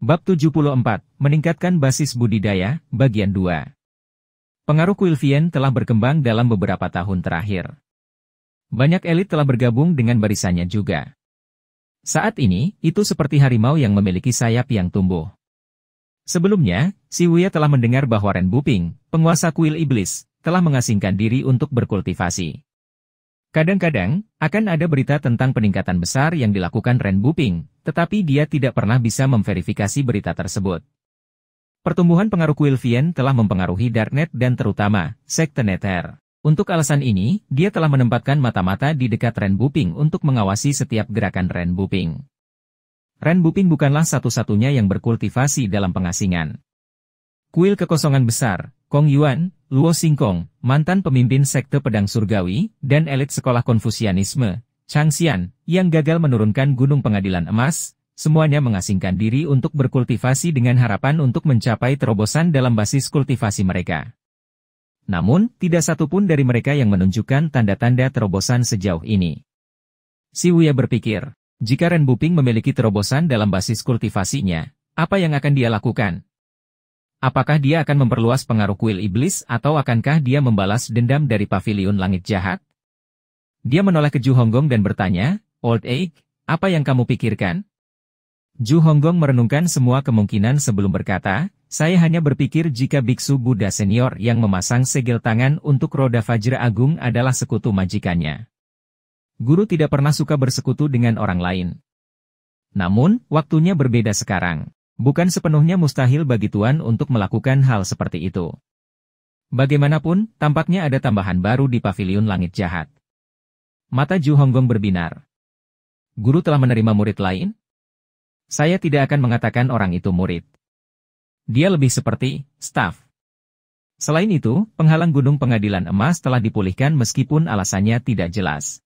Bab 74, Meningkatkan Basis Budidaya, Bagian 2. Pengaruh Quilvian telah berkembang dalam beberapa tahun terakhir. Banyak elit telah bergabung dengan barisannya juga. Saat ini, itu seperti harimau yang memiliki sayap yang tumbuh. Sebelumnya, Si Wuya telah mendengar bahwa Ren Buping, penguasa kuil iblis, telah mengasingkan diri untuk berkultivasi. Kadang-kadang, akan ada berita tentang peningkatan besar yang dilakukan Ren Buping, tetapi dia tidak pernah bisa memverifikasi berita tersebut. Pertumbuhan pengaruh Quilvian telah mempengaruhi Darknet dan terutama, Sekte Nether. Untuk alasan ini, dia telah menempatkan mata-mata di dekat Ren Buping untuk mengawasi setiap gerakan Ren Buping. Ren Buping bukanlah satu-satunya yang berkultivasi dalam pengasingan. Kuil Kekosongan Besar, Kong Yuan, Luo Xingkong, mantan pemimpin Sekte Pedang Surgawi, dan elit sekolah Konfusianisme, Changxian, yang gagal menurunkan Gunung Pengadilan Emas, semuanya mengasingkan diri untuk berkultivasi dengan harapan untuk mencapai terobosan dalam basis kultivasi mereka. Namun, tidak satupun dari mereka yang menunjukkan tanda-tanda terobosan sejauh ini. Si Wuya berpikir, jika Ren Buping memiliki terobosan dalam basis kultivasinya, apa yang akan dia lakukan? Apakah dia akan memperluas pengaruh kuil iblis atau akankah dia membalas dendam dari pavilion langit jahat? Dia menoleh ke Zhu Honggong dan bertanya, Old Egg, apa yang kamu pikirkan? Zhu Honggong merenungkan semua kemungkinan sebelum berkata, saya hanya berpikir jika Biksu Buddha Senior yang memasang segel tangan untuk roda Vajra Agung adalah sekutu majikannya. Guru tidak pernah suka bersekutu dengan orang lain. Namun, waktunya berbeda sekarang. Bukan sepenuhnya mustahil bagi Tuan untuk melakukan hal seperti itu. Bagaimanapun, tampaknya ada tambahan baru di pavilion langit jahat. Mata Zhu Honggong berbinar. Guru telah menerima murid lain? Saya tidak akan mengatakan orang itu murid. Dia lebih seperti staf. Selain itu, penghalang Gunung Pengadilan Emas telah dipulihkan meskipun alasannya tidak jelas.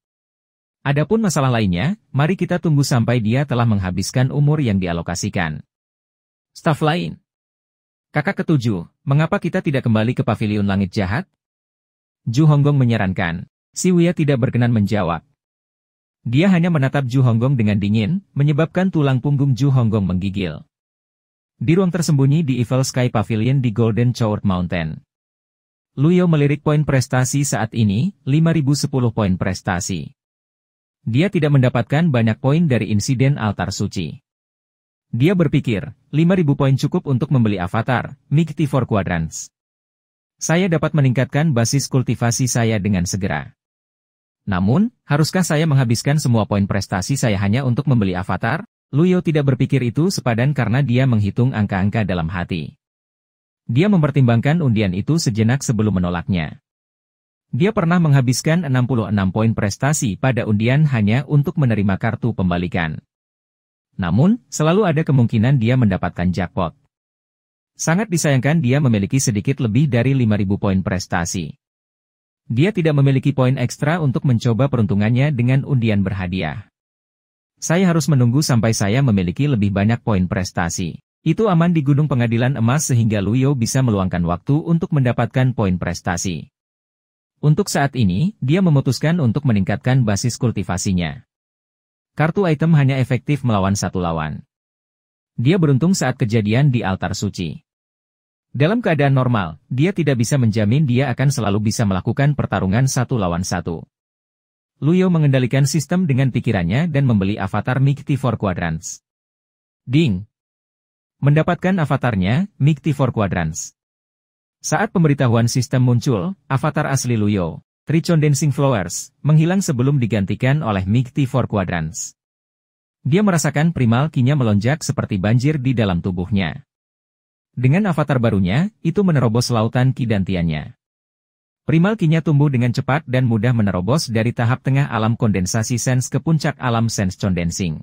Adapun masalah lainnya, mari kita tunggu sampai dia telah menghabiskan umur yang dialokasikan. Staf lain. Kakak ketujuh, mengapa kita tidak kembali ke pavilion langit jahat? Zhu Honggong menyarankan. Si Wuya tidak berkenan menjawab. Dia hanya menatap Zhu Honggong dengan dingin, menyebabkan tulang punggung Zhu Honggong menggigil. Di ruang tersembunyi di Evil Sky Pavilion di Golden Chord Mountain. Luyo melirik poin prestasi saat ini, 5010 poin prestasi. Dia tidak mendapatkan banyak poin dari insiden altar suci. Dia berpikir, 5.000 poin cukup untuk membeli avatar, Mighty Four Quadrants. Saya dapat meningkatkan basis kultivasi saya dengan segera. Namun, haruskah saya menghabiskan semua poin prestasi saya hanya untuk membeli avatar? Luyo tidak berpikir itu sepadan karena dia menghitung angka-angka dalam hati. Dia mempertimbangkan undian itu sejenak sebelum menolaknya. Dia pernah menghabiskan 66 poin prestasi pada undian hanya untuk menerima kartu pembalikan. Namun, selalu ada kemungkinan dia mendapatkan jackpot. Sangat disayangkan dia memiliki sedikit lebih dari 5.000 poin prestasi. Dia tidak memiliki poin ekstra untuk mencoba peruntungannya dengan undian berhadiah. Saya harus menunggu sampai saya memiliki lebih banyak poin prestasi. Itu aman di Gunung Pengadilan Emas sehingga Luyo bisa meluangkan waktu untuk mendapatkan poin prestasi. Untuk saat ini, dia memutuskan untuk meningkatkan basis kultivasinya. Kartu item hanya efektif melawan satu lawan. Dia beruntung saat kejadian di altar suci. Dalam keadaan normal, dia tidak bisa menjamin dia akan selalu bisa melakukan pertarungan satu lawan satu. Luyo mengendalikan sistem dengan pikirannya dan membeli avatar Mighty Four Quadrants. Ding! Mendapatkan avatarnya, Mighty Four Quadrants. Saat pemberitahuan sistem muncul, avatar asli Luyo, Trichon Dancing Flowers, menghilang sebelum digantikan oleh Mighty Four Quadrants. Dia merasakan primal ki-nya melonjak seperti banjir di dalam tubuhnya. Dengan avatar barunya, itu menerobos lautan ki dantiannya. Primal ki-nya tumbuh dengan cepat dan mudah menerobos dari tahap tengah alam kondensasi sense ke puncak alam sense condensing.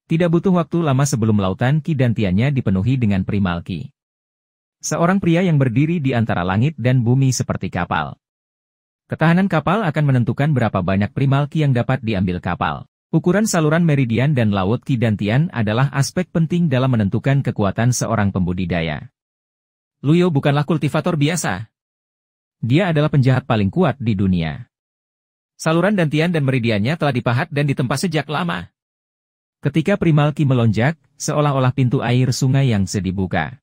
Tidak butuh waktu lama sebelum lautan ki dantiannya dipenuhi dengan primal ki. Seorang pria yang berdiri di antara langit dan bumi seperti kapal. Ketahanan kapal akan menentukan berapa banyak primal ki yang dapat diambil kapal. Ukuran saluran meridian dan laut ki dantian adalah aspek penting dalam menentukan kekuatan seorang pembudidaya. Luyo bukanlah kultivator biasa. Dia adalah penjahat paling kuat di dunia. Saluran dantian dan meridiannya telah dipahat dan ditempa sejak lama. Ketika Primal Ki melonjak, seolah-olah pintu air sungai yang dibuka.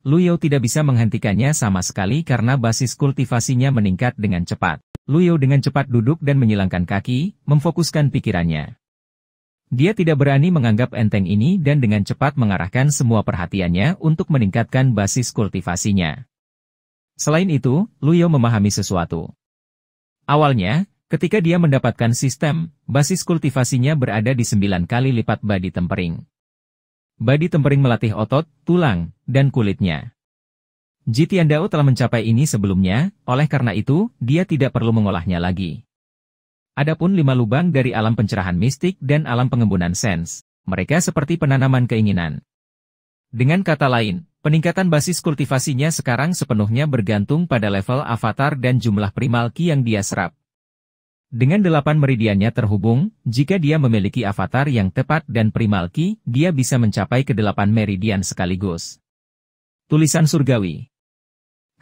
Lu Yao tidak bisa menghentikannya sama sekali karena basis kultivasinya meningkat dengan cepat. Lu Yao dengan cepat duduk dan menyilangkan kaki, memfokuskan pikirannya. Dia tidak berani menganggap enteng ini dan dengan cepat mengarahkan semua perhatiannya untuk meningkatkan basis kultivasinya. Selain itu, Lu Yao memahami sesuatu. Awalnya, ketika dia mendapatkan sistem, basis kultivasinya berada di 9 kali lipat badi tempering. Badi tempering melatih otot, tulang, dan kulitnya. Ji Tiandao telah mencapai ini sebelumnya, oleh karena itu, dia tidak perlu mengolahnya lagi. Adapun 5 lubang dari alam pencerahan mistik dan alam pengembunan sens, mereka seperti penanaman keinginan. Dengan kata lain, peningkatan basis kultivasinya sekarang sepenuhnya bergantung pada level avatar dan jumlah primal ki yang dia serap. Dengan 8 meridiannya terhubung, jika dia memiliki avatar yang tepat dan primal ki, dia bisa mencapai ke 8 meridian sekaligus. Tulisan surgawi.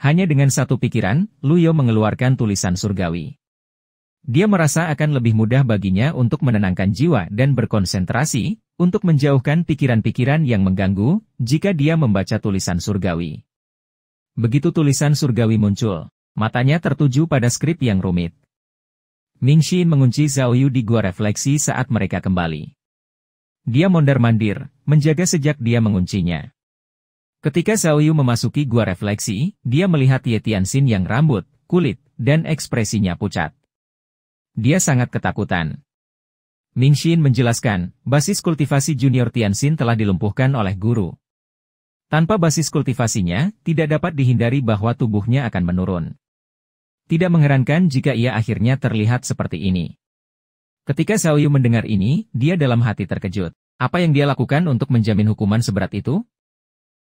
Hanya dengan satu pikiran, Lu Yao mengeluarkan tulisan surgawi. Dia merasa akan lebih mudah baginya untuk menenangkan jiwa dan berkonsentrasi, untuk menjauhkan pikiran-pikiran yang mengganggu, jika dia membaca tulisan surgawi. Begitu tulisan surgawi muncul, matanya tertuju pada skrip yang rumit. Ming Xin mengunci Zhao Yu di gua refleksi saat mereka kembali. Dia mondar-mandir, menjaga sejak dia menguncinya. Ketika Zhao Yu memasuki gua refleksi, dia melihat Ye Tianxin yang rambut, kulit, dan ekspresinya pucat. Dia sangat ketakutan. Ming Xin menjelaskan, basis kultivasi junior Tianxin telah dilumpuhkan oleh guru. Tanpa basis kultivasinya, tidak dapat dihindari bahwa tubuhnya akan menurun. Tidak mengherankan jika ia akhirnya terlihat seperti ini. Ketika Zhao Yu mendengar ini, dia dalam hati terkejut. Apa yang dia lakukan untuk menjamin hukuman seberat itu?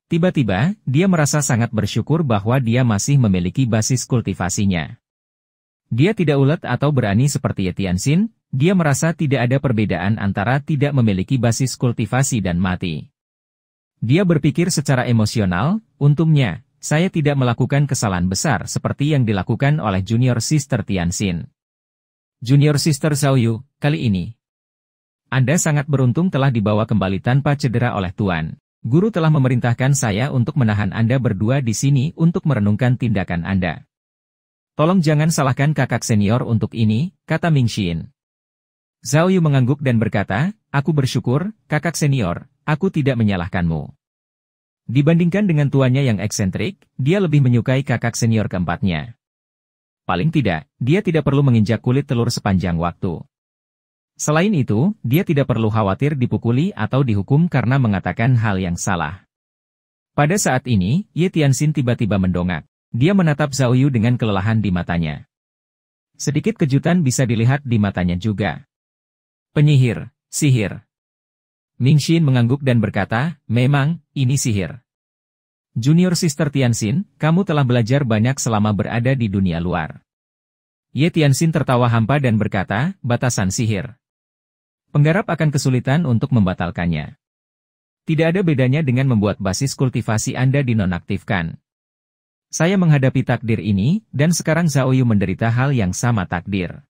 Tiba-tiba, dia merasa sangat bersyukur bahwa dia masih memiliki basis kultivasinya. Dia tidak ulet atau berani seperti Ye Tianxin, dia merasa tidak ada perbedaan antara tidak memiliki basis kultivasi dan mati. Dia berpikir secara emosional, untungnya, saya tidak melakukan kesalahan besar seperti yang dilakukan oleh Junior Sister Tianxin. Junior Sister Zhao Yu, kali ini, Anda sangat beruntung telah dibawa kembali tanpa cedera oleh Tuan. Guru telah memerintahkan saya untuk menahan Anda berdua di sini untuk merenungkan tindakan Anda. Tolong jangan salahkan kakak senior untuk ini, kata Ming Xin. Zhao Yu mengangguk dan berkata, aku bersyukur, kakak senior, aku tidak menyalahkanmu. Dibandingkan dengan tuannya yang eksentrik, dia lebih menyukai kakak senior keempatnya. Paling tidak, dia tidak perlu menginjak kulit telur sepanjang waktu. Selain itu, dia tidak perlu khawatir dipukuli atau dihukum karena mengatakan hal yang salah. Pada saat ini, Ye Tianxin tiba-tiba mendongak. Dia menatap Zhao Yu dengan kelelahan di matanya. Sedikit kejutan bisa dilihat di matanya juga. Penyihir, sihir. Ming Xin mengangguk dan berkata, memang, ini sihir. Junior Sister Tianxin, kamu telah belajar banyak selama berada di dunia luar. Ye Tianxin tertawa hampa dan berkata, batasan sihir. Penggarap akan kesulitan untuk membatalkannya. Tidak ada bedanya dengan membuat basis kultivasi Anda dinonaktifkan. Saya menghadapi takdir ini, dan sekarang Zhao Yu menderita hal yang sama takdir.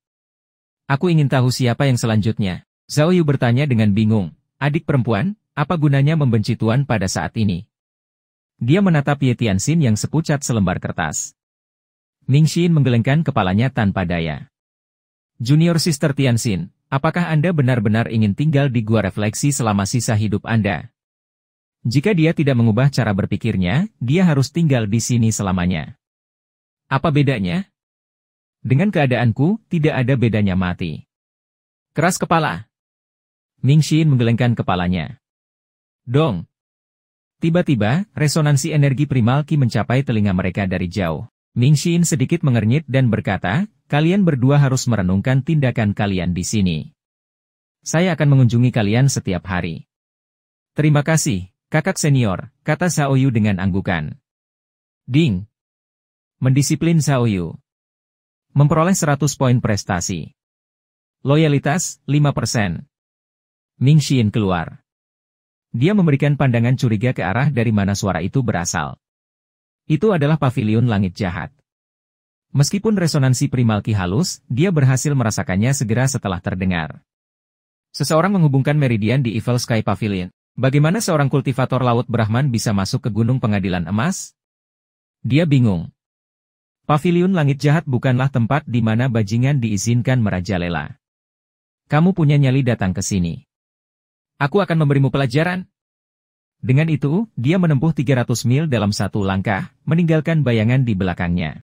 Aku ingin tahu siapa yang selanjutnya. Zhao Yu bertanya dengan bingung, adik perempuan, apa gunanya membenci Tuan pada saat ini? Dia menatap Ye Tianxin yang sepucat selembar kertas. Ming Xin menggelengkan kepalanya tanpa daya. Junior Sister Tianxin, apakah Anda benar-benar ingin tinggal di gua refleksi selama sisa hidup Anda? Jika dia tidak mengubah cara berpikirnya, dia harus tinggal di sini selamanya. Apa bedanya? Dengan keadaanku, tidak ada bedanya mati. Keras kepala. Ming Xin menggelengkan kepalanya. Dong. Tiba-tiba, resonansi energi primal ki mencapai telinga mereka dari jauh. Ming Xin sedikit mengernyit dan berkata, kalian berdua harus merenungkan tindakan kalian di sini. Saya akan mengunjungi kalian setiap hari. Terima kasih. Kakak senior, kata Zhao Yu dengan anggukan. Ding. Mendisiplin Zhao Yu. Memperoleh 100 poin prestasi. Loyalitas, 5%. Ming Xin keluar. Dia memberikan pandangan curiga ke arah dari mana suara itu berasal. Itu adalah pavilion langit jahat. Meskipun resonansi primal ki halus, dia berhasil merasakannya segera setelah terdengar. Seseorang menghubungkan meridian di Evil Sky Pavilion. Bagaimana seorang kultivator laut Brahman bisa masuk ke Gunung Pengadilan Emas? Dia bingung. Pavilion Langit Jahat bukanlah tempat di mana bajingan diizinkan merajalela. Kamu punya nyali, datang ke sini. Aku akan memberimu pelajaran. Dengan itu, dia menempuh 300 mil dalam satu langkah, meninggalkan bayangan di belakangnya.